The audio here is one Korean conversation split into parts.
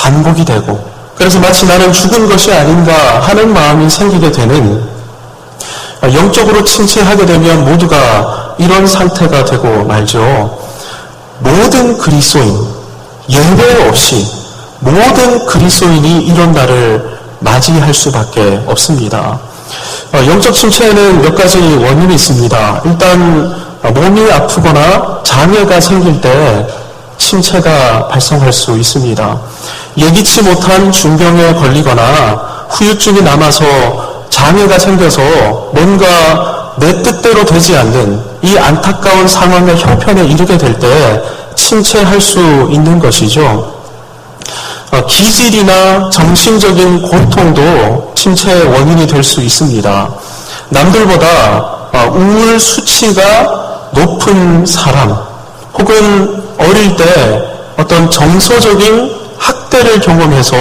반복이 되고, 그래서 마치 나는 죽은 것이 아닌가 하는 마음이 생기게 되는, 영적으로 침체하게 되면 모두가 이런 상태가 되고 말죠. 모든 그리스도인, 예외 없이 모든 그리스도인이 이런 날을 맞이할 수밖에 없습니다. 영적 침체에는 몇 가지 원인이 있습니다. 일단 몸이 아프거나 장애가 생길 때 침체가 발생할 수 있습니다. 예기치 못한 중병에 걸리거나 후유증이 남아서 장애가 생겨서 뭔가 내 뜻대로 되지 않는 이 안타까운 상황의 형편에 이르게 될 때 침체할 수 있는 것이죠. 기질이나 정신적인 고통도 침체의 원인이 될 수 있습니다. 남들보다 우울 수치가 높은 사람, 혹은 어릴 때 어떤 정서적인 학대를 경험해서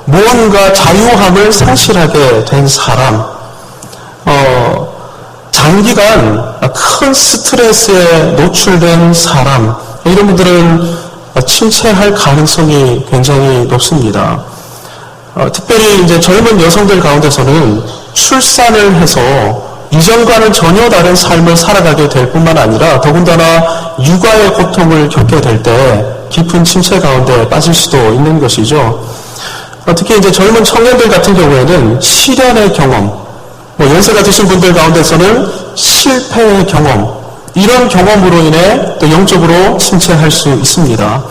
무언가 자유함을 상실하게 된 사람, 장기간 큰 스트레스에 노출된 사람, 이런 분들은 침체할 가능성이 굉장히 높습니다. 특별히 이제 젊은 여성들 가운데서는 출산을 해서 이전과는 전혀 다른 삶을 살아가게 될 뿐만 아니라 더군다나 육아의 고통을 겪게 될 때 깊은 침체 가운데 빠질 수도 있는 것이죠. 특히 이제 젊은 청년들 같은 경우에는 실연의 경험, 연세가 드신 분들 가운데서는 실패의 경험, 이런 경험으로 인해 또 영적으로 침체할 수 있습니다.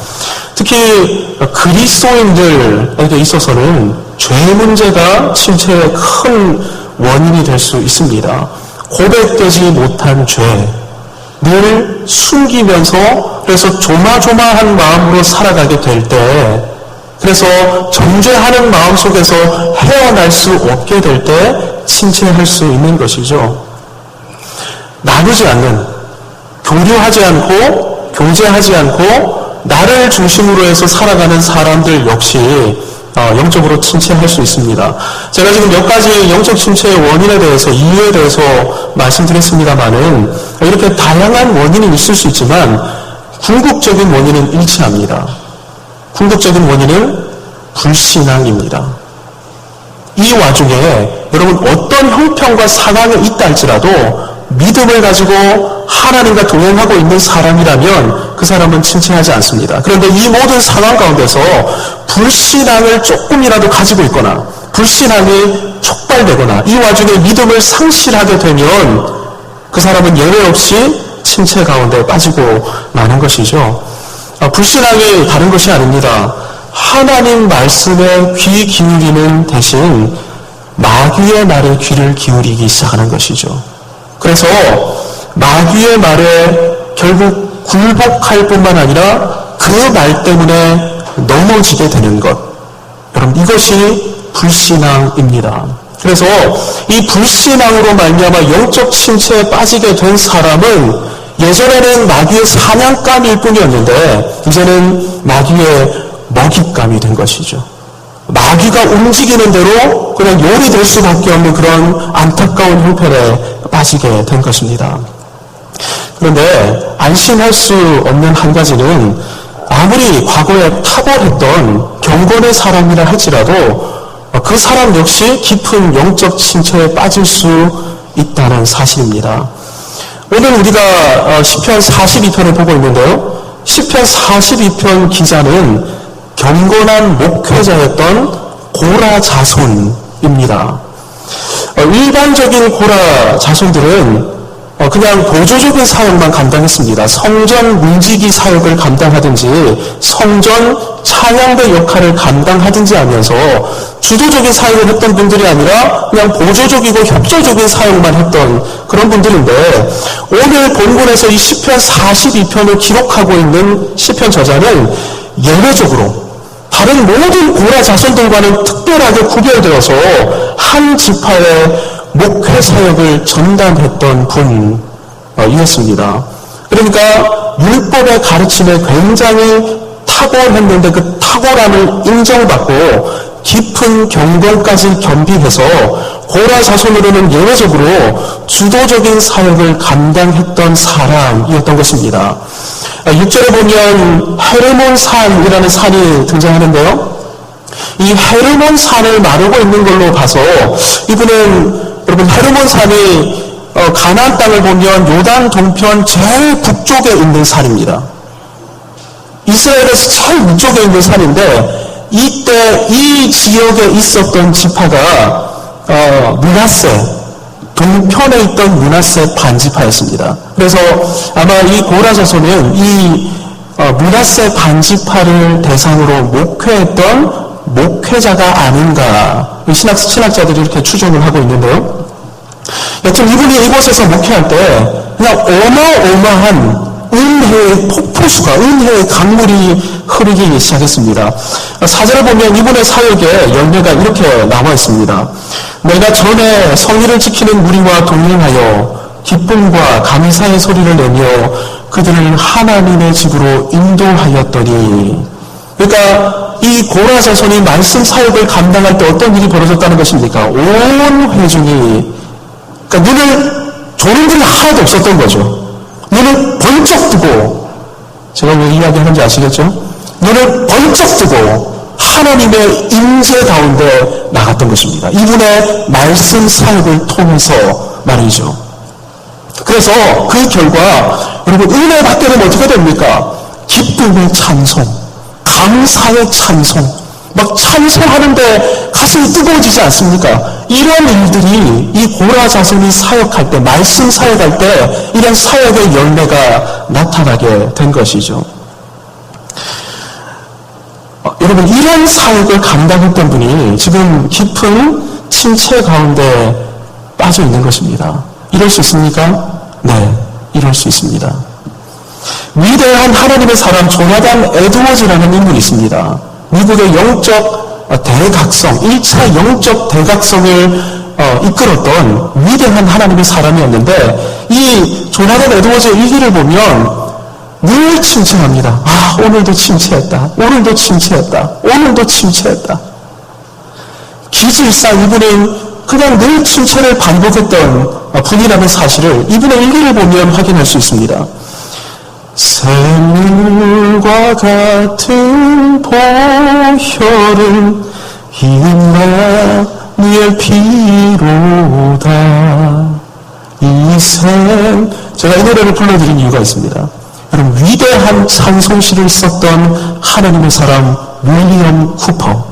특히 그리스도인들에게 있어서는 죄 문제가 침체의 큰 원인이 될 수 있습니다. 고백되지 못한 죄, 늘 숨기면서 그래서 조마조마한 마음으로 살아가게 될 때, 그래서 정죄하는 마음 속에서 헤어날 수 없게 될 때 침체할 수 있는 것이죠. 나누지 않는, 교류하지 않고 교제하지 않고 나를 중심으로 해서 살아가는 사람들 역시 영적으로 침체할 수 있습니다. 제가 지금 몇 가지 영적 침체의 원인에 대해서, 이유에 대해서 말씀드렸습니다만은 이렇게 다양한 원인이 있을 수 있지만 궁극적인 원인은 일치합니다. 궁극적인 원인은 불신앙입니다. 이 와중에 여러분 어떤 형편과 상황에 있다 할지라도 믿음을 가지고 하나님과 동행하고 있는 사람이라면 그 사람은 침체하지 않습니다. 그런데 이 모든 상황 가운데서 불신앙을 조금이라도 가지고 있거나 불신앙이 촉발되거나 이 와중에 믿음을 상실하게 되면 그 사람은 예외 없이 침체 가운데 빠지고 마는 것이죠. 불신앙이 다른 것이 아닙니다. 하나님 말씀에 귀 기울이는 대신 마귀의 말에 귀를 기울이기 시작하는 것이죠. 그래서 마귀의 말에 결국 굴복할 뿐만 아니라 그 말 때문에 넘어지게 되는 것. 여러분, 이것이 불신앙입니다. 그래서 이 불신앙으로 말미암아 영적 침체에 빠지게 된 사람은 예전에는 마귀의 사냥감일 뿐이었는데 이제는 마귀의 먹잇감이 된 것이죠. 마귀가 움직이는 대로 그냥 요리될 수밖에 없는 그런 안타까운 형편에 빠지게 된 것입니다. 그런데 안심할 수 없는 한 가지는 아무리 과거에 탁월했던 경건의 사람이라 할지라도 그 사람 역시 깊은 영적 침체에 빠질 수 있다는 사실입니다. 오늘 우리가 시편 42편을 보고 있는데요. 시편 42편 기자는 경건한 목회자였던 고라 자손입니다. 일반적인 고라 자손들은 그냥 보조적인 사역만 감당했습니다. 성전 문지기 사역을 감당하든지 성전 찬양대 역할을 감당하든지 하면서 주도적인 사역을 했던 분들이 아니라 그냥 보조적이고 협조적인 사역만 했던 그런 분들인데 오늘 본문에서 이 시편 42편을 기록하고 있는 시편 저자는 예외적으로 다른 모든 고라 자손들과는 특별하게 구별되어서 한 지파의 목회 사역을 전담했던 분이었습니다. 그러니까 율법의 가르침에 굉장히 탁월했는데 그 탁월함을 인정받고 깊은 경건까지 겸비해서 고라 자손으로는 예외적으로 주도적인 사역을 감당했던 사람이었던 것입니다. 6절에 보면 헤르몬산이라는 산이 등장하는데요. 이 헤르몬 산을 나르고 있는 걸로 봐서 이분은 여러분 헤르몬 산이 가나안 땅을 보면 요단 동편 제일 북쪽에 있는 산입니다. 이스라엘에서 제일 위쪽에 있는 산인데 이때 이 지역에 있었던 지파가 므낫세 동편에 있던 므낫세 반지파였습니다. 그래서 아마 이 고라 자손은 이 므낫세 반지파를 대상으로 목회했던 목회자가 아닌가 신학자들이 이렇게 추정을 하고 있는데요. 여튼 이분이 이곳에서 목회할 때 그냥 어마어마한 은혜의 폭포수가 은혜의 강물이 흐르기 시작했습니다. 사절을 보면 이분의 사역에 열매가 이렇게 나와 있습니다. 내가 전에 성의를 지키는 무리와 동행하여 기쁨과 감사의 소리를 내며 그들을 하나님의 집으로 인도하였더니, 그러니까 이 고라 자손이 말씀 사역을 감당할 때 어떤 일이 벌어졌다는 것입니까? 온 회중이, 그러니까 눈을 조는 분이 하나도 없었던 거죠. 눈을 번쩍 뜨고, 제가 왜 이야기하는지 아시겠죠? 눈을 번쩍 뜨고 하나님의 임재 가운데 나갔던 것입니다. 이분의 말씀 사역을 통해서 말이죠. 그래서 그 결과 여러분 은혜 받게 되면 어떻게 됩니까? 기쁨의 찬송, 감사의 찬송, 막 찬송하는데 가슴이 뜨거워지지 않습니까? 이런 일들이 이 고라 자손이 사역할 때, 말씀 사역할 때 이런 사역의 열매가 나타나게 된 것이죠. 여러분 이런 사역을 감당했던 분이 지금 깊은 침체 가운데 빠져 있는 것입니다. 이럴 수 있습니까? 네, 이럴 수 있습니다. 위대한 하나님의 사람 조나단 에드워즈라는 인물이 있습니다. 미국의 영적 대각성, 1차 영적 대각성을 이끌었던 위대한 하나님의 사람이었는데 이 조나단 에드워즈의 일기를 보면 늘 침체합니다. 아, 오늘도 침체했다. 오늘도 침체했다. 오늘도 침체했다. 기질상 이분은 그냥 늘 침체를 반복했던 분이라는 사실을 이분의 일기를 보면 확인할 수 있습니다. 샘물과 같은 보혈은 임마누엘 피로다. 제가 이 노래를 불러드린 이유가 있습니다. 여러분 위대한 찬송시를 썼던 하나님의 사람 윌리엄 쿠퍼.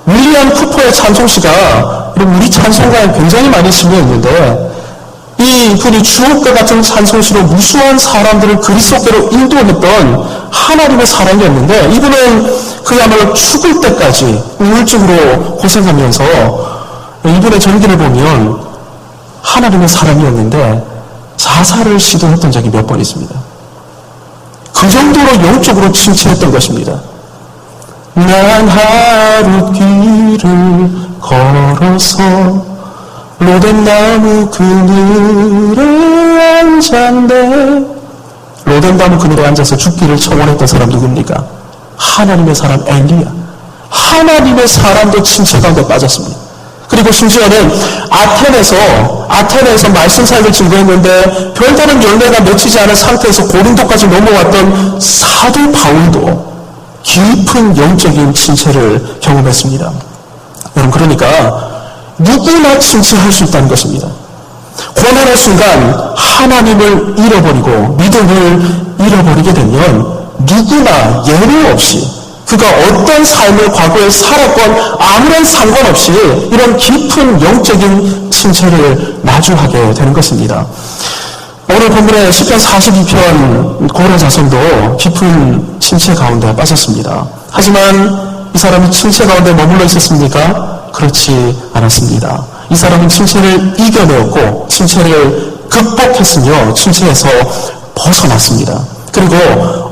윌리엄 쿠퍼의 찬송시가 여러분 우리 찬송가에 굉장히 많이 실려있는데 이 분이 주옥과 같은 찬송시로 무수한 사람들을 그리스도께로 인도했던 하나님의 사람이었는데 이분은 그야말로 죽을 때까지 우울증으로 고생하면서 이분의 전기를 보면 하나님의 사람이었는데 자살을 시도했던 적이 몇 번 있습니다. 그 정도로 영적으로 침체했던 것입니다. 난 하루 길을 걸어서 로덴나무 그늘에 앉았네. 로덴나무 그늘에 앉아서 죽기를 청원했던 사람 누굽니까? 하나님의 사람 엘리야. 하나님의 사람도 침체 가운데 빠졌습니다. 그리고 심지어는 아테네에서 말씀 사역을 증거했는데 별다른 열매가 맺히지 않은 상태에서 고린도까지 넘어왔던 사도 바울도 깊은 영적인 침체를 경험했습니다. 여러분 그러니까 누구나 침체할 수 있다는 것입니다. 고난의 순간 하나님을 잃어버리고 믿음을 잃어버리게 되면 누구나 예외 없이 그가 어떤 삶을 과거에 살았건 아무런 상관없이 이런 깊은 영적인 침체를 마주하게 되는 것입니다. 오늘 본문의 시편 42편 고라 자손도 깊은 침체 가운데 빠졌습니다. 하지만 이 사람이 침체 가운데 머물러 있었습니까? 그렇지 않았습니다. 이 사람은 침체를 이겨내었고 침체를 극복했으며 침체에서 벗어났습니다. 그리고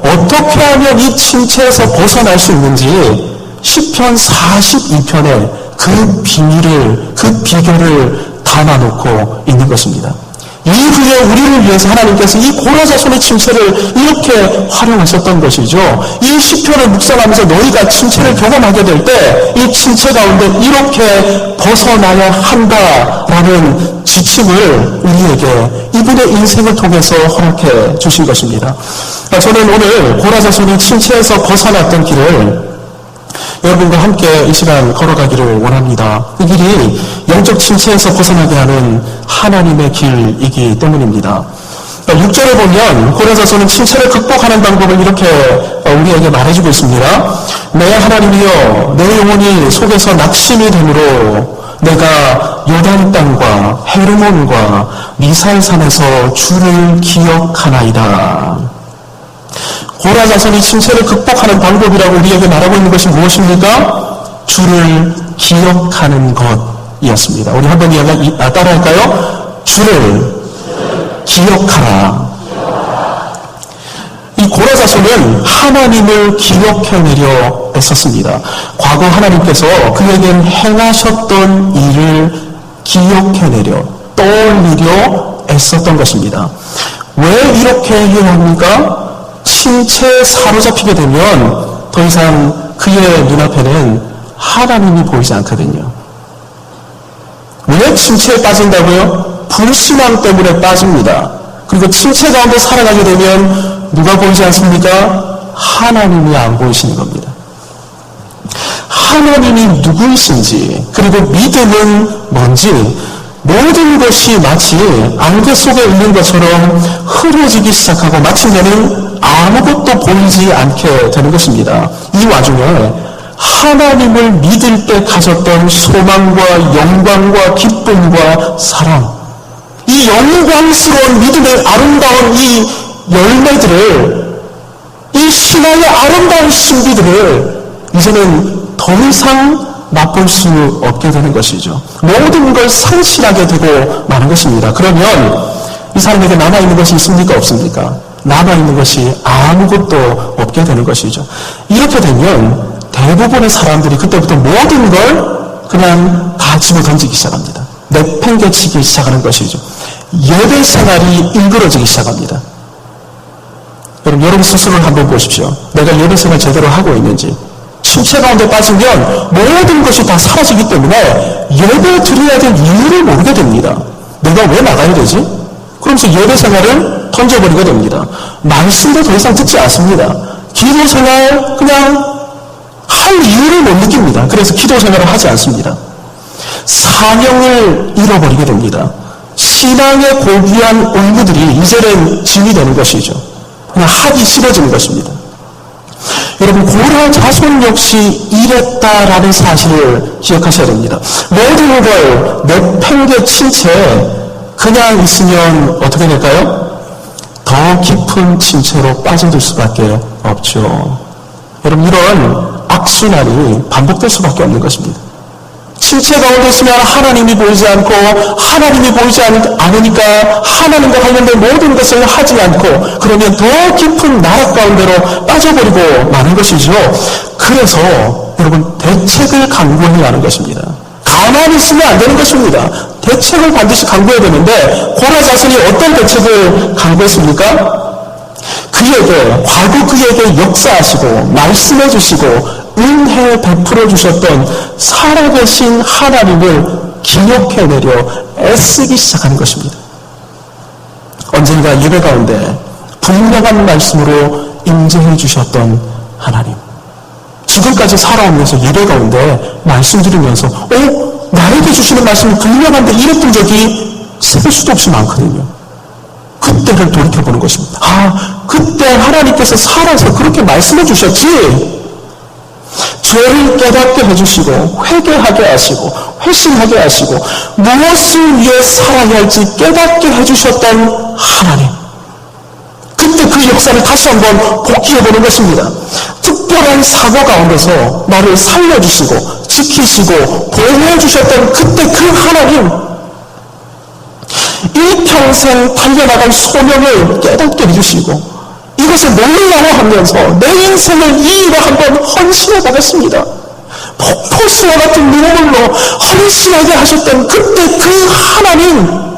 어떻게 하면 이 침체에서 벗어날 수 있는지 시편 42편에 그 비밀을, 그 비결을 담아놓고 있는 것입니다. 이후에 우리를 위해서 하나님께서 이 고라 자손의 침체를 이렇게 활용하셨던 것이죠. 이 시편을 묵상하면서 너희가 침체를 경험하게 될 때 이 침체 가운데 이렇게 벗어나야 한다라는 지침을 우리에게 이분의 인생을 통해서 허락해 주신 것입니다. 저는 오늘 고라 자손이 침체에서 벗어났던 길을 여러분과 함께 이 시간 걸어가기를 원합니다. 그 길이 영적 침체에서 벗어나게 하는 하나님의 길이기 때문입니다. 6절에 보면 고레자손은 침체를 극복하는 방법을 이렇게 우리에게 말해주고 있습니다. 내 하나님이여, 내 영혼이 속에서 낙심이 되므로 내가 요단 땅과 헤르몬과 미살산에서 주를 기억하나이다. 고라 자손이 침체를 극복하는 방법이라고 우리에게 말하고 있는 것이 무엇입니까? 주를 기억하는 것이었습니다. 우리 한번 따라할까요? 주를 기억하라. 이 고라 자손은 하나님을 기억해내려 애썼습니다. 과거 하나님께서 그에겐 행하셨던 일을 기억해내려 떠올리려 애썼던 것입니다. 왜 이렇게 해야 합니까? 침체에 사로잡히게 되면 더 이상 그의 눈앞에는 하나님이 보이지 않거든요. 왜 침체에 빠진다고요? 불신앙 때문에 빠집니다. 그리고 침체 가운데 살아가게 되면 누가 보이지 않습니까? 하나님이 안 보이시는 겁니다. 하나님이 누구이신지, 그리고 믿음은 뭔지, 모든 것이 마치 안개 속에 있는 것처럼 흐려지기 시작하고 마침내는 아무것도 보이지 않게 되는 것입니다. 이 와중에 하나님을 믿을 때 가졌던 소망과 영광과 기쁨과 사랑, 이 영광스러운 믿음의 아름다운 이 열매들을, 이 신앙의 아름다운 신비들을 이제는 더 이상 맛볼 수 없게 되는 것이죠. 모든 걸 상실하게 되고 마는 것입니다. 그러면 이 사람에게 남아있는 것이 있습니까? 없습니까? 남아있는 것이 아무것도 없게 되는 것이죠. 이렇게 되면 대부분의 사람들이 그때부터 모든 걸 그냥 다 집어 던지기 시작합니다. 내팽개치기 시작하는 것이죠. 예배 생활이 일그러지기 시작합니다. 여러분 스스로를 한번 보십시오. 내가 예배 생활 제대로 하고 있는지. 침체 가운데 빠지면 모든 것이 다 사라지기 때문에 예배 드려야 될 이유를 모르게 됩니다. 내가 왜 나가야 되지? 그러면서 예배 생활을 던져버리게 됩니다. 말씀도 더 이상 듣지 않습니다. 기도 생활 그냥 할 이유를 못 느낍니다. 그래서 기도 생활을 하지 않습니다. 사명을 잃어버리게 됩니다. 신앙의 고귀한 의무들이 이제는 짐이 되는 것이죠. 그냥 하기 싫어지는 것입니다. 여러분, 고라 자손 역시 이랬다라는 사실을 기억하셔야 됩니다. 모든 걸 내팽개친 채 그냥 있으면 어떻게 될까요? 더 깊은 침체로 빠져들 수밖에 없죠. 여러분, 이런 악순환이 반복될 수밖에 없는 것입니다. 침체 가운데 있으면 하나님이 보이지 않고, 하나님이 보이지 않으니까 하나님과 관련된 모든 것을 하지 않고, 그러면 더 깊은 나락 가운데로 빠져버리고 마는 것이죠. 그래서 여러분, 대책을 강구해야 하는 것입니다. 가만히 있으면 안 되는 것입니다. 대책을 반드시 강구해야 되는데, 고라 자손이 어떤 대책을 강구했습니까? 과거 그에게 역사하시고 말씀해 주시고 은혜 베풀어 주셨던 살아계신 하나님을 기억해내려 애쓰기 시작하는 것입니다. 언젠가 예배 가운데 분명한 말씀으로 임재해 주셨던 하나님, 지금까지 살아오면서 예배 가운데 말씀 들으면서 나에게 주시는 말씀이 분명한데 이랬던 적이 세볼 수도 없이 많거든요. 그때를 돌이켜보는 것입니다. 그때 하나님께서 살아서 그렇게 말씀해 주셨지. 죄를 깨닫게 해주시고 회개하게 하시고 회심하게 하시고 무엇을 위해 살아야 할지 깨닫게 해주셨던 하나님, 그때 그 역사를 다시 한번 복기해보는 것입니다. 특별한 사고 가운데서 나를 살려주시고 지키시고 보호해주셨던 그때 그 하나님, 일평생 달려나갈 소명을 깨닫게 해주시고 이것을 몰라고 하면서 내 인생을 이 일에 한번 헌신해 보겠습니다. 폭포수와 같은 눈물로 헌신하게 하셨던 그때 그 하나님을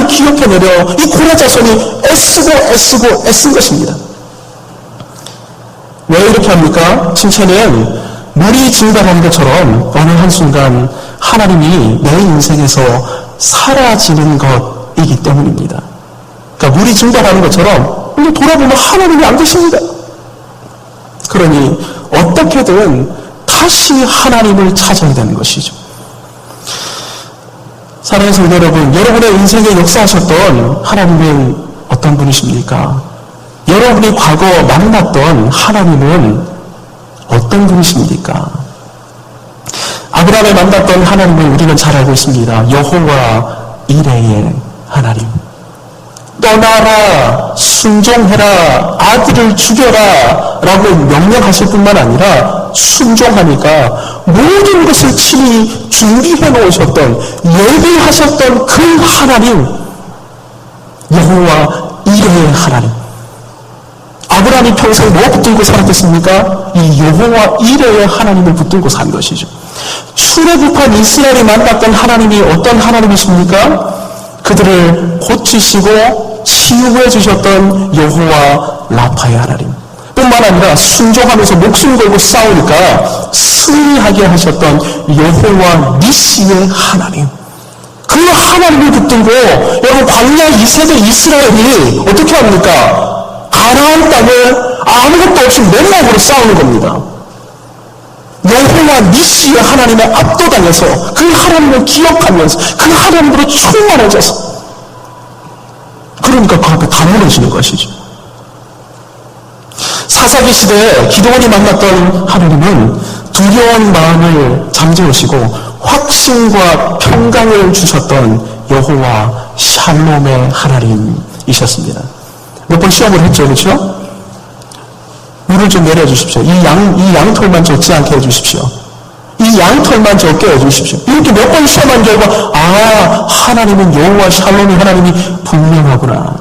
기억해내려 이 고라 자손이 애쓴 것입니다. 왜 이렇게 합니까? 침체는 물이 증발하는 것처럼 어느 한순간 하나님이 내 인생에서 사라지는 것이기 때문입니다. 그러니까 물이 증발하는 것처럼 돌아보면 하나님이 안 계십니다. 그러니 어떻게든 다시 하나님을 찾아야 되는 것이죠. 사랑하는 성도 여러분, 여러분의 인생에 역사하셨던 하나님은 어떤 분이십니까? 여러분이 과거 만났던 하나님은 어떤 분이십니까? 아브라함을 만났던 하나님을 우리는 잘 알고 있습니다. 여호와 이레의 하나님. 떠나라, 순종해라, 아들을 죽여라 라고 명령하실 뿐만 아니라 순종하니까 모든 것을 친히 준비해 놓으셨던, 예비하셨던 그 하나님, 여호와 이레의 하나님. 아브라함이 평생 뭐 붙들고 살았겠습니까? 이 여호와 이레의 하나님을 붙들고 산 것이죠. 출애굽한 이스라엘이 만났던 하나님이 어떤 하나님이십니까? 그들을 고치시고 치유해 주셨던 여호와 라파의 하나님. 뿐만 아니라 순종하면서 목숨 걸고 싸우니까 승리하게 하셨던 여호와 니시의 하나님. 그 하나님을 붙들고 여러분 광야 2세대 이스라엘이 어떻게 합니까? 가나안 땅을 아무것도 없이 맨몸으로 싸우는 겁니다. 여호와 니시의 하나님의 압도당해서 그 하나님을 기억하면서 그 하나님으로 충만해져서, 그러니까 그 앞에 다 무너지는 것이죠. 사사기 시대에 기드온이 만났던 하나님은 두려운 마음을 잠재우시고 확신과 평강을 주셨던 여호와 샬롬의 하나님이셨습니다. 몇 번 시험을 했죠, 그렇죠? 물을 좀 내려주십시오. 이 양털만 젖지 않게 해주십시오. 이 양털만 젖게 해주십시오. 이렇게 몇 번 시험한 결과, 하나님은 여호와 샬롬의 하나님이 분명하구나.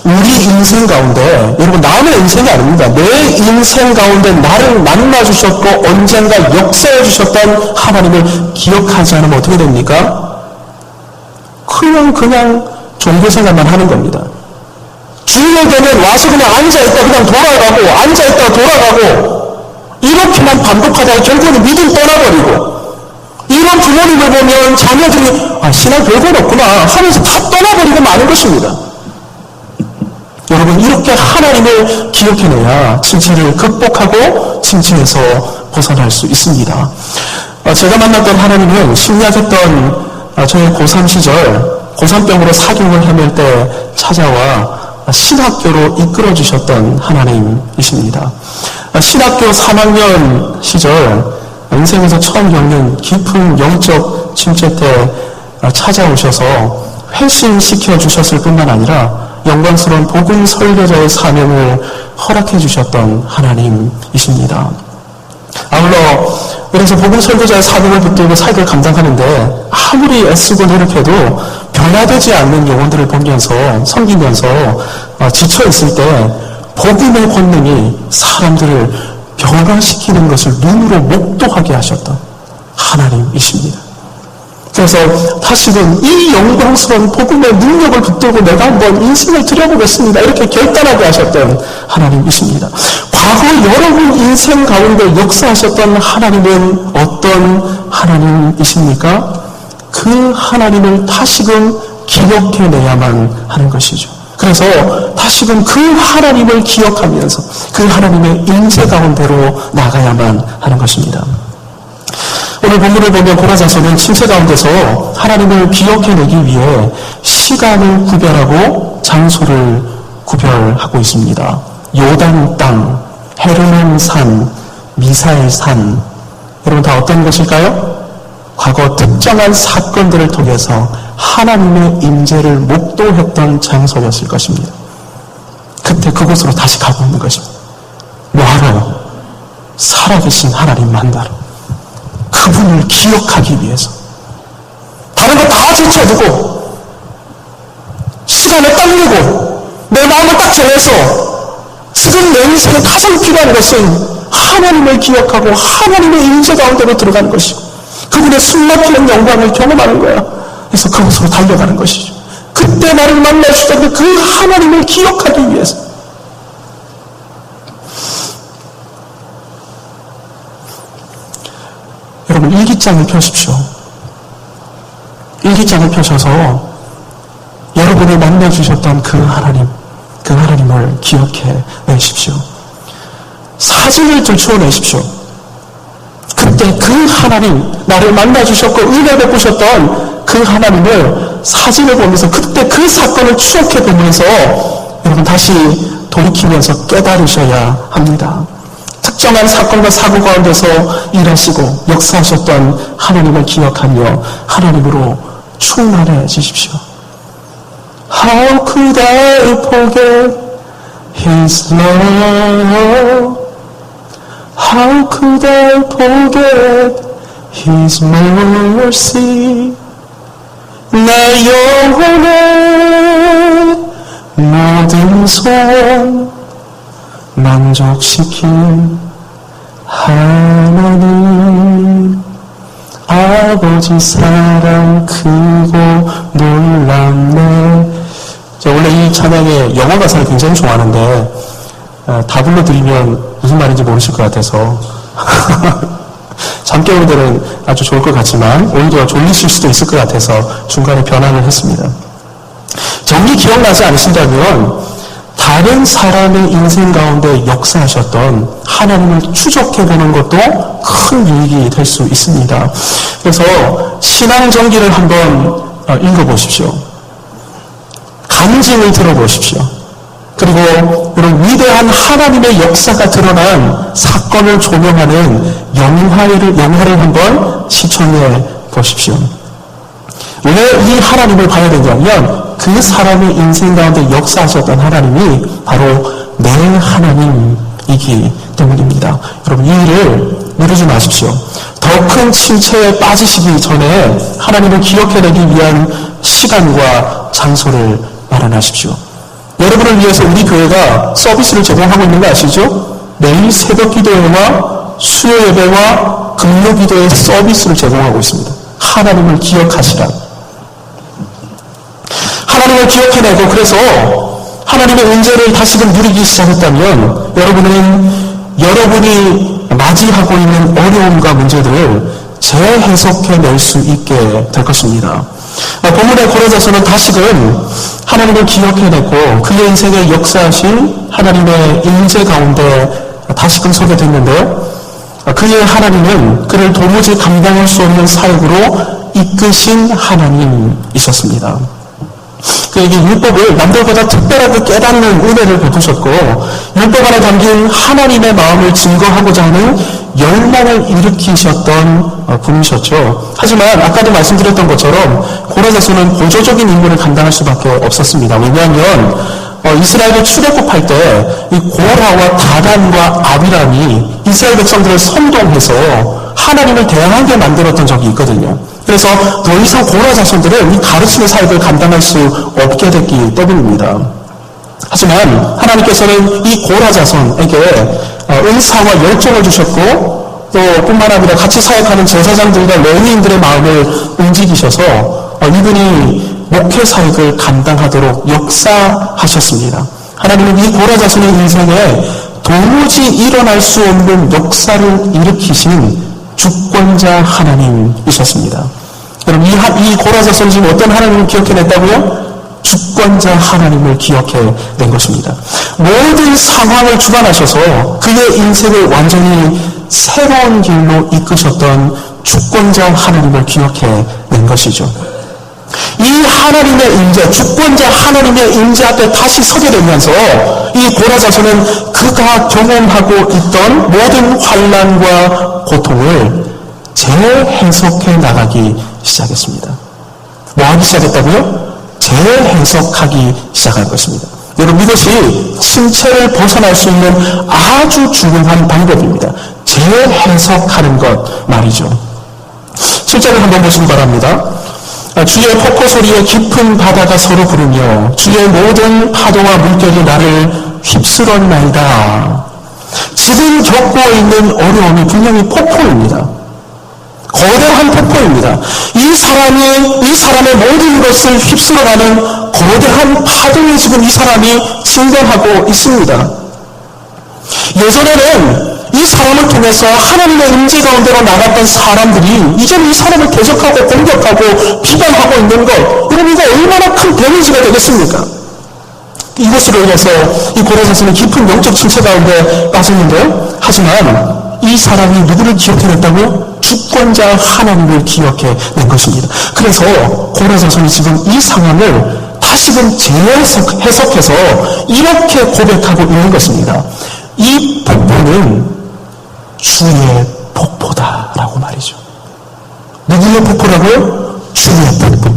우리 인생 가운데, 여러분 남의 인생이 아닙니다. 내 인생 가운데 나를 만나주셨고 언젠가 역사해 주셨던 하나님을 기억하지 않으면 어떻게 됩니까? 그냥 종교생활만 하는 겁니다. 주일 되면 와서 그냥 앉아있다 그냥 돌아가고, 앉아있다 돌아가고, 이렇게만 반복하다가 결국은 믿음 떠나버리고, 이런 부모님을 보면 자녀들이 신앙 별건 없구나 하면서 다 떠나버리고 마는 것입니다. 여러분, 이렇게 하나님을 기억해내야 침체를 극복하고 침체에서 벗어날 수 있습니다. 제가 만났던 하나님은 심리학했던 저의 고3 시절, 고3병으로 사경을 헤맬 때 찾아와 신학교로 이끌어주셨던 하나님이십니다. 신학교 3학년 시절 인생에서 처음 겪는 깊은 영적 침체 때 찾아오셔서 회심시켜 주셨을 뿐만 아니라 영광스러운 복음 설교자의 사명을 허락해 주셨던 하나님이십니다. 아울러 그래서 복음 설교자의 사명을 붙들고 사역을 감당하는데 아무리 애쓰고 노력해도 변화되지 않는 영혼들을 보면서 섬기면서 지쳐있을 때 복음의 권능이 사람들을 변화시키는 것을 눈으로 목도하게 하셨던 하나님이십니다. 그래서 다시금 이 영광스러운 복음의 능력을 붙들고 내가 한번 인생을 들여보겠습니다. 이렇게 결단하게 하셨던 하나님이십니다. 과거 여러분 인생 가운데 역사하셨던 하나님은 어떤 하나님이십니까? 그 하나님을 다시금 기억해내야만 하는 것이죠. 그래서 다시금 그 하나님을 기억하면서 그 하나님의 임재 가운데로 나가야만 하는 것입니다. 오늘 본문을 보면 고라자서는 침체 가운데서 하나님을 기억해내기 위해 시간을 구별하고 장소를 구별하고 있습니다. 요단 땅, 헤르몬 산, 미사엘 산, 여러분 다 어떤 것일까요? 과거 특정한 사건들을 통해서 하나님의 임재를 목도했던 장소였을 것입니다. 그때 그곳으로 다시 가고 있는 것입니다. 뭐하러요? 살아계신 하나님 만나러. 그분을 기억하기 위해서. 다른 거 다 제쳐두고 시간을 딱 내고 내 마음을 딱 정해서 지금 내 인생에 가장 필요한 것은 하나님을 기억하고 하나님의 임재 가운데로 들어가는 것이고 그분의 숨막히는 영광을 경험하는 거야. 그래서 그곳으로 달려가는 것이죠. 그때 나를 만나주셨던 그 하나님을 기억하기 위해서. 여러분 일기장을 펴십시오. 일기장을 펴셔서 여러분을 만나주셨던 그 하나님을 기억해 내십시오. 사진을 들추어내십시오. 그때 그 하나님, 나를 만나주셨고 은혜 베푸셨던 그 하나님을 사진을 보면서 그때 그 사건을 추억해 보면서 여러분 다시 돌이키면서 깨달으셔야 합니다. 특정한 사건과 사고 가운데서 일하시고 역사하셨던 하나님을 기억하며 하나님으로 충만해지십시오. How could I forget His love? How could I forget His mercy? 내 영혼의 모든 소원 만족시킨 하나님, 아버지 사랑 크고 놀랍네. 제가 원래 이 찬양의 영어 가사를 굉장히 좋아하는데 다 불러드리면 무슨 말인지 모르실 것 같아서 잠 깨울 때는 아주 좋을 것 같지만 오히려 졸리실 수도 있을 것 같아서 중간에 변환을 했습니다. 정리 기억나지 않으신다면 다른 사람의 인생 가운데 역사하셨던 하나님을 추적해보는 것도 큰 유익이 될 수 있습니다. 그래서 신앙전기를 한번 읽어보십시오. 간증을 들어보십시오. 그리고 이런 위대한 하나님의 역사가 드러난 사건을 조명하는 영화를 한번 시청해 보십시오. 왜 이 하나님을 봐야 되냐면 그 사람의 인생 가운데 역사하셨던 하나님이 바로 내 하나님이기 때문입니다. 여러분 이 일을 미루지 마십시오. 더 큰 침체에 빠지시기 전에 하나님을 기억해내기 위한 시간과 장소를 마련하십시오. 여러분을 위해서 우리 교회가 서비스를 제공하고 있는 거 아시죠? 매일 새벽 기도회와 수요 예배와 금요 기도회 서비스를 제공하고 있습니다. 하나님을 기억하시라. 하나님을 기억해내고 그래서 하나님의 은혜를 다시금 누리기 시작했다면 여러분이 맞이하고 있는 어려움과 문제들을 재해석해낼 수 있게 될 것입니다. 본문의 고린도서는 다시금 하나님을 기억해냈고 그의 인생에 역사하신 하나님의 인재 가운데 다시금 소개됐는데요. 그의 하나님은 그를 도무지 감당할 수 없는 사역으로 이끄신 하나님이셨습니다. 그에게 율법을 남들보다 특별하게 깨닫는 은혜를 베푸셨고 율법 안에 담긴 하나님의 마음을 증거하고자 하는 열망을 일으키셨던 분이셨죠. 하지만 아까도 말씀드렸던 것처럼 고라자손은 보조적인 임무를 감당할 수밖에 없었습니다. 왜냐하면 이스라엘이 출애굽할 때 이 고라와 다단과 아비람이 이스라엘 백성들을 선동해서 하나님을 대항하게 만들었던 적이 있거든요. 그래서 더 이상 고라 자손들은 이 가르치는 사역을 감당할 수 없게 됐기 때문입니다. 하지만 하나님께서는 이 고라 자손에게 은사와 열정을 주셨고 또 뿐만 아니라 같이 사역하는 제사장들과 레위인들의 마음을 움직이셔서 이분이 목회 사역을 감당하도록 역사하셨습니다. 하나님은 이 고라 자손의 인생에 도무지 일어날 수 없는 역사를 일으키신 주권자 하나님이셨습니다. 여러분 이 고라 자손이 지금 어떤 하나님을 기억해냈다고요? 주권자 하나님을 기억해낸 것입니다. 모든 상황을 주관하셔서 그의 인생을 완전히 새로운 길로 이끄셨던 주권자 하나님을 기억해낸 것이죠. 이 하나님의 임재, 주권자 하나님의 임재 앞에 다시 서게 되면서 이 고라 자손은 그가 경험하고 있던 모든 환난과 고통을 재해석해 나가기 시작했습니다. 뭐 하기 시작했다고요? 재해석하기 시작한 것입니다. 여러분 이것이 침체를 벗어날 수 있는 아주 중요한 방법입니다. 재해석하는 것 말이죠. 실제를 한번 보시기 바랍니다. 주의 폭포 소리에 깊은 바다가 서로 부르며 주의 모든 파도와 물결이 나를 휩쓸었나이다. 지금 겪고 있는 어려움이 분명히 폭포입니다. 거대한 폭포입니다. 이 사람의 모든 것을 휩쓸어가는 거대한 파도에 지금 이 사람이 직면하고 있습니다. 예전에는 이 사람을 통해서 하나님의 임재 가운데로 나갔던 사람들이 이제는 이 사람을 대적하고 공격하고 비방하고 있는 것, 여러분 이거 얼마나 큰 데미지가 되겠습니까? 이것으로 인해서 이 고레사스는 깊은 영적 침체 가운데 빠졌는데요. 하지만 이 사람이 누구를 기억해냈다고요? 주권자 하나님을 기억해낸 것입니다. 그래서 고레사스는 지금 이 상황을 다시금 재해석해서 이렇게 고백하고 있는 것입니다. 이 폭포는 주의 폭포다라고 말이죠. 누구의 폭포라고요? 주의 폭포.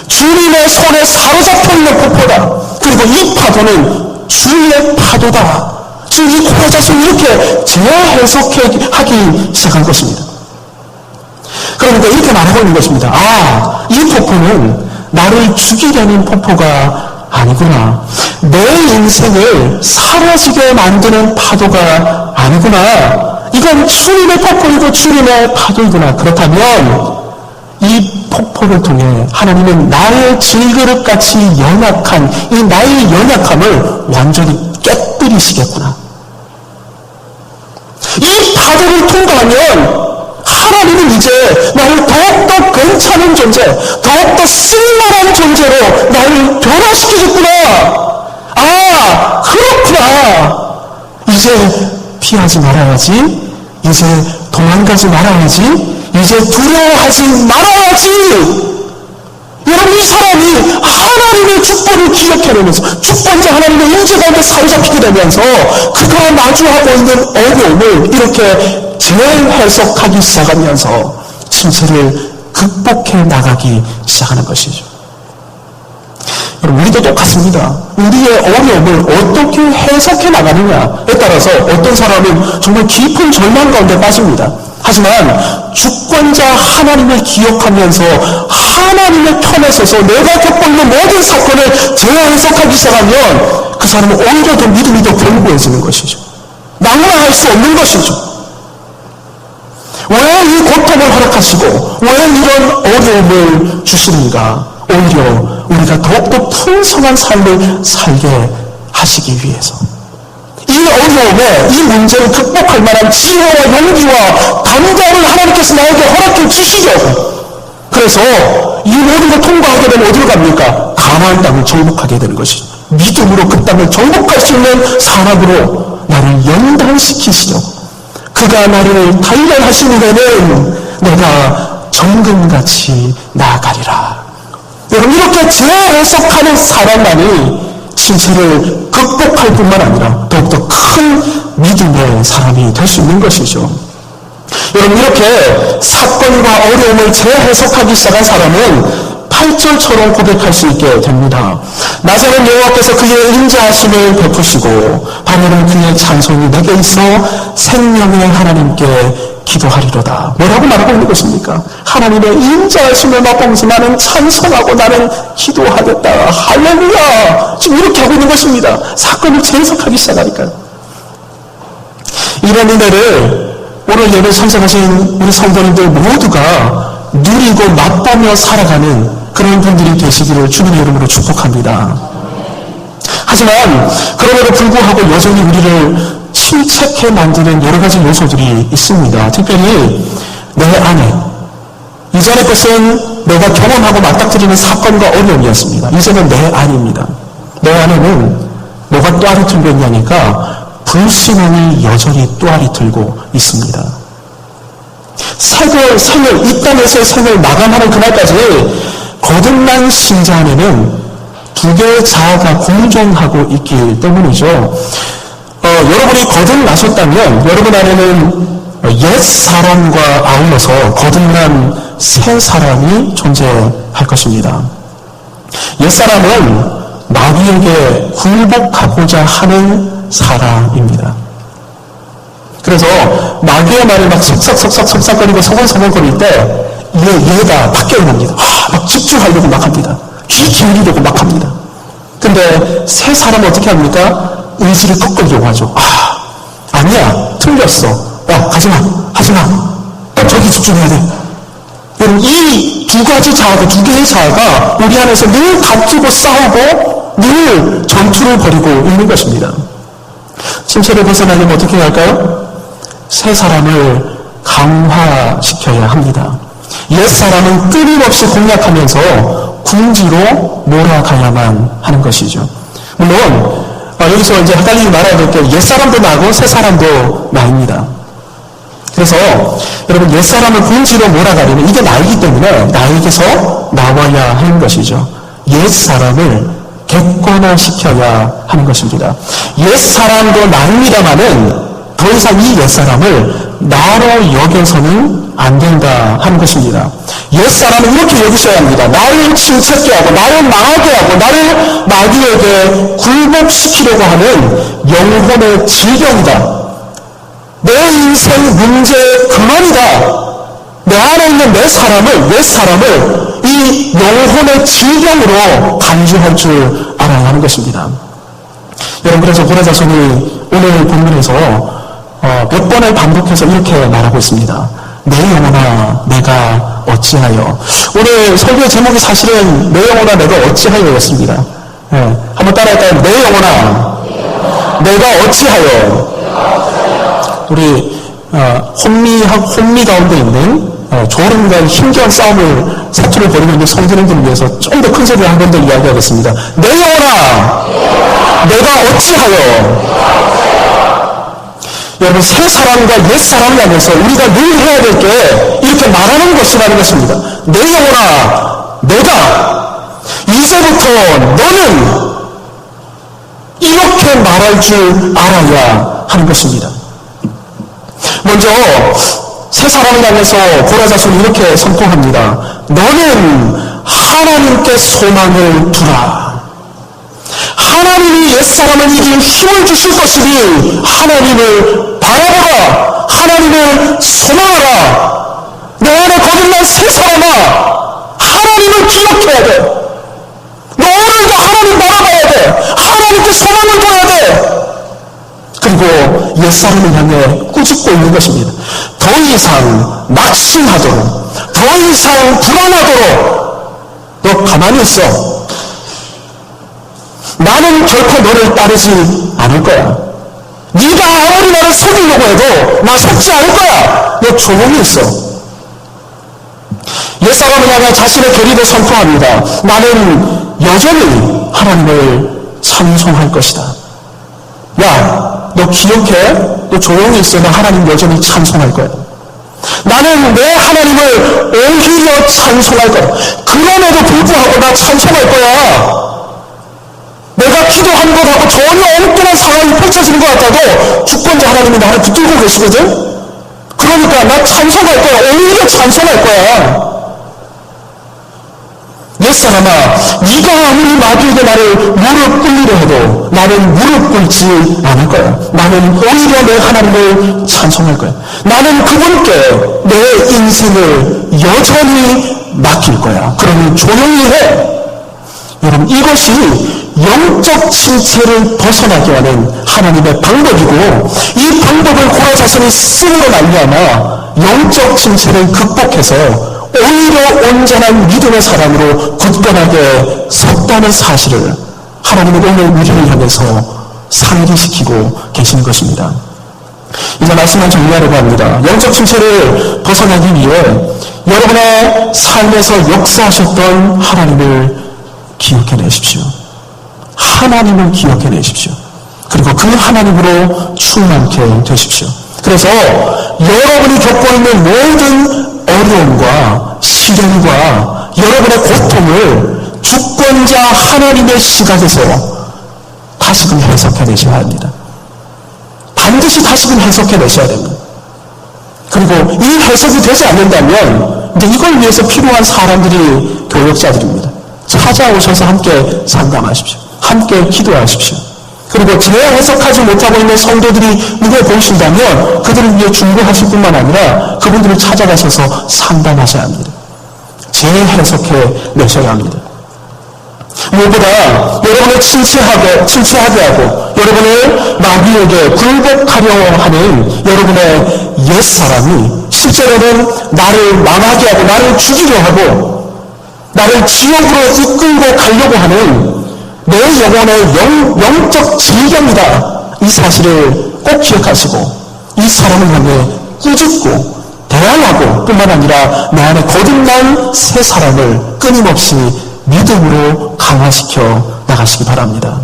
주님의 손에 사로잡혀 있는 폭포다. 그리고 이 파도는 주의 파도다. 지금 이 고레사스는 이렇게 재해석하기 시작한 것입니다. 그러니까 이렇게 말하고 있는 것입니다. 아, 이 폭포는 나를 죽이려는 폭포가 아니구나. 내 인생을 사라지게 만드는 파도가 아니구나. 이건 주님의 폭포이고 주님의 파도이구나. 그렇다면 이 폭포를 통해 하나님은 나의 질그릇같이 연약한 이 나의 연약함을 완전히 깨뜨리시겠구나. 이 파도를 통과하면 하나님은 이제 나를 더욱더 괜찮은 존재, 더욱더 쓸만한 존재로 나를 변화시키겠구나. 아, 그렇구나. 이제 피하지 말아야지. 이제 도망가지 말아야지. 이제 두려워하지 말아야지. 여러분, 이 사람이 하나님의 주권을 기억해내면서 주권자 하나님의 인재 가운데 사로잡히게 되면서 그가 마주하고 있는 어려움을 이렇게 재해석하기 시작하면서 침체를 극복해 나가기 시작하는 것이죠. 여러분, 우리도 똑같습니다. 우리의 어려움을 어떻게 해석해 나가느냐에 따라서 어떤 사람은 정말 깊은 절망 가운데 빠집니다. 하지만 주권자 하나님을 기억하면서 하나님의 편에 서서 내가 겪고 있는 모든 사건을 재해석하기 시작하면 그 사람은 오히려 더 믿음이 더 견고해지는 것이죠. 낙마할 수 없는 것이죠. 왜 이 고통을 허락하시고 왜 이런 어려움을 주시는가? 오히려 우리가 더욱더 풍성한 삶을 살게 하시기 위해서 이 어려움에 이 문제를 극복할 만한 지혜와 용기와 담대함을 하나님께서 나에게 허락해 주시려고. 그래서 이 모든 걸 통과하게 되면 어디로 갑니까? 가나안 땅을 정복하게 되는 것이죠. 믿음으로 그 땅을 정복할 수 있는 사람으로 나를 연단시키시려고. 그가 나를 단련하시는 데는 내가 정금같이 나아가리라. 여러분, 이렇게 재해석하는 사람만이 침체를 극복할 뿐만 아니라 더욱더 큰 믿음의 사람이 될 수 있는 것이죠. 여러분, 이렇게 사건과 어려움을 재해석하기 시작한 사람은 8절처럼 고백할 수 있게 됩니다. 낮에는 여호와께서 그의 인자하심을 베푸시고 밤에는 그의 찬송이 내게 있어 생명의 하나님께 기도하리로다. 뭐라고 말하고 있는 것입니까? 하나님의 인자하심을 맛보면서 나는 찬송하고 나는 기도하겠다. 할렐루야. 지금 이렇게 하고 있는 것입니다. 사건을 재해석하기 시작하니까요. 이런 은혜를 오늘 예배 참석하신 우리 성도님들 모두가 누리고 맛보며 살아가는 그런 분들이 되시기를 주님의 이름으로 축복합니다. 하지만 그럼에도 불구하고 여전히 우리를 침체케 만드는 여러 가지 요소들이 있습니다. 특별히 내 안에, 이전의 것은 내가 경험하고 맞닥뜨리는 사건과 어려움이었습니다. 이제는 내 안입니다. 내 안에는 뭐가 또아리 틀고 있냐니까 불신앙이 여전히 또아리 틀고 있습니다. 생을, 이 땅에서의 생을 마감하는 그날까지 거듭난 신자 안에는 두 개의 자아가 공존하고 있기 때문이죠. 여러분이 거듭나셨다면 여러분 안에는 옛 사람과 아울러서 거듭난 새 사람이 존재할 것입니다. 옛 사람은 마귀에게 굴복하고자 하는 사람입니다. 그래서 마귀의 말을 막 속삭거리고 서글서글거릴 때 얘가 바뀌어 납니다. 막 집중하려고 막 합니다. 귀 기울이려고 막 합니다. 근데 새 사람은 어떻게 합니까? 의지를 꺾으려고 하죠. 아니야, 틀렸어. 야, 하지마. 저기 집중해야 돼. 여러분, 이 두 가지 자아가, 두 개의 자아가 우리 안에서 늘 다투고 싸우고 늘 전투를 벌이고 있는 것입니다. 침체를 벗어나려면 어떻게 해야 할까요? 새 사람을 강화시켜야 합니다. 옛 사람은 끊임없이 공략하면서 궁지로 몰아가야만 하는 것이죠. 물론 여기서 이제 헷갈리지 말아야 될 게 옛사람도 나고 새사람도 나입니다. 그래서 여러분 옛사람을 본질로 몰아가려면 이게 나이기 때문에 나에게서 나와야 하는 것이죠. 옛사람을 객관화시켜야 하는 것입니다. 옛사람도 나입니다만은 더 이상 이 옛사람을 나로 여겨서는 안 된다 하는 것입니다. 옛사람은 이렇게 여기셔야 합니다. 나를 침체케 하고 나를 망하게 하고 나를 마귀에게 굴복시키려고 하는 영혼의 질병이다. 내 인생 문제의 근원이다. 내 안에 있는 내 사람을, 옛사람을 이 영혼의 질병으로 간주할 줄 알아야 하는 것입니다. 여러분, 그래서 고레자손이 오늘 본문에서 몇 번을 반복해서 이렇게 말하고 있습니다. 내 영혼아 내가 어찌하여. 오늘 설교의 제목이 사실은 내 영혼아 내가 어찌하여였습니다. 한번 따라할까요? 내 영혼아 내가 어찌하여. 우리 혼미 가운데 있는 졸음과 힘겨운 싸움을 사투를 벌이고 있는 성도님들을 위해서 좀 더 큰 소리로 한 번 더 이야기하겠습니다. 내 영혼아 내가 어찌하여. 여러분, 새 사람과 옛 사람 간에서 우리가 늘 해야 될 게 이렇게 말하는 것이라는 것입니다. 내 영혼아 내가 이제부터 너는 이렇게 말할 줄 알아야 하는 것입니다. 먼저 새 사람을 향해서 고라자손이 이렇게 선포합니다. 너는 하나님께 소망을 두라. 하나님이 옛사람을 이길 힘을 주실 것이니 하나님을 바라보라. 하나님을 소망하라. 내 안에 거듭난 새 사람아 하나님을 기억해야 돼. 너 오늘도 하나님 바라봐야 돼. 하나님께 소망을 둬야 돼. 그리고 옛사람을 향해 꾸짖고 있는 것입니다. 더 이상 낙심하도록, 더 이상 불안하도록 너 가만히 있어. 나는 결코 너를 따르지 않을 거야. 네가 아무리 나를 속이려고 해도 나 속지 않을 거야. 너 조용히 있어. 옛사람을 향해 자신의 결의를 선포합니다. 나는 여전히 하나님을 찬송할 것이다. 야, 너 기억해? 너 조용히 있어. 나 하나님 여전히 찬송할 거야. 나는 내 하나님을 오히려 찬송할 거야. 그럼에도 불구하고 나 찬송할 거야. 내가 기도한 것하고 전혀 엉뚱한 상황이 펼쳐지는 것 같아도 주권자 하나님이 나를 붙들고 계시거든? 그러니까 나 찬송할 거야. 오히려 찬송할 거야. 옛사람아, 네가 아무리 마귀에게 나를 무릎 꿇리려 해도 나는 무릎 꿇지 않을 거야. 나는 오히려 내 하나님을 찬송할 거야. 나는 그분께 내 인생을 여전히 맡길 거야. 그러니 조용히 해. 여러분, 이것이 영적 침체를 벗어나게 하는 하나님의 방법이고, 이 방법을 고라자손이 쓰므로 말미암아 영적 침체를 극복해서 오히려 온전한 믿음의 사람으로 굳건하게 섰다는 사실을 하나님은 오늘 우리를 향해서 상기시키고 계시는 것입니다. 이제 말씀을 정리하려고 합니다. 영적 침체를 벗어나기 위해 여러분의 삶에서 역사하셨던 하나님을 기억해내십시오. 하나님을 기억해내십시오. 그리고 그 하나님으로 충만케 되십시오. 그래서 여러분이 겪고 있는 모든 어려움과 시련과 여러분의 고통을 주권자 하나님의 시각에서 다시금 해석해내셔야 합니다. 반드시 다시금 해석해내셔야 됩니다. 그리고 이 해석이 되지 않는다면 이제 이걸 위해서 필요한 사람들이 교역자들입니다. 찾아오셔서 함께 상담하십시오. 함께 기도하십시오. 그리고 재해석하지 못하고 있는 성도들이 누구에 보이신다면 그들을 위해 중보하실 뿐만 아니라 그분들을 찾아가셔서 상담하셔야 합니다. 재해석해 내셔야 합니다. 무엇보다 여러분을 침체하게 하고 여러분을 마귀에게 굴복하려 하는 여러분의 옛사람이 실제로는 나를 망하게 하고 나를 죽이려 하고 나를 지옥으로 이끌고 가려고 하는 내 영혼의 영적 질병이다. 이 사실을 꼭 기억하시고 이 사람을 향해 꾸짖고 대항하고 뿐만 아니라 내 안에 거듭난 새 사람을 끊임없이 믿음으로 강화시켜 나가시기 바랍니다.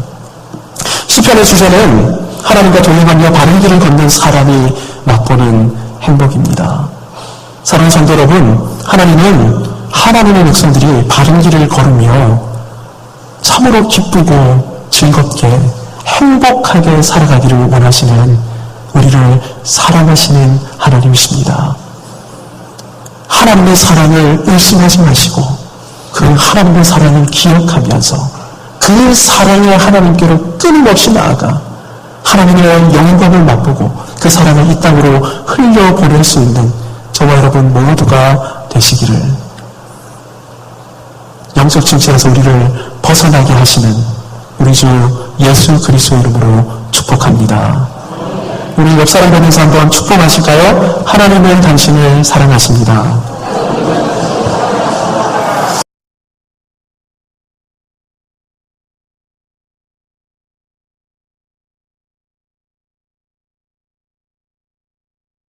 시편의 주제는 하나님과 동행하며 바른 길을 걷는 사람이 맛보는 행복입니다. 사랑하는 성도 여러분, 하나님은 하나님의 백성들이 바른 길을 걸으며 참으로 기쁘고 즐겁게 행복하게 살아가기를 원하시는, 우리를 사랑하시는 하나님이십니다. 하나님의 사랑을 의심하지 마시고 그 하나님의 사랑을 기억하면서 그 사랑의 하나님께로 끊임없이 나아가 하나님의 영광을 맛보고 그 사랑을 이 땅으로 흘려보낼 수 있는 저와 여러분 모두가 되시기를, 영적 침체에서 우리를 벗어나게 하시는 우리 주 예수 그리스도의 이름으로 축복합니다. 우리 옆 사람 보면서 한번 축복하실까요? 하나님은 당신을 사랑하십니다.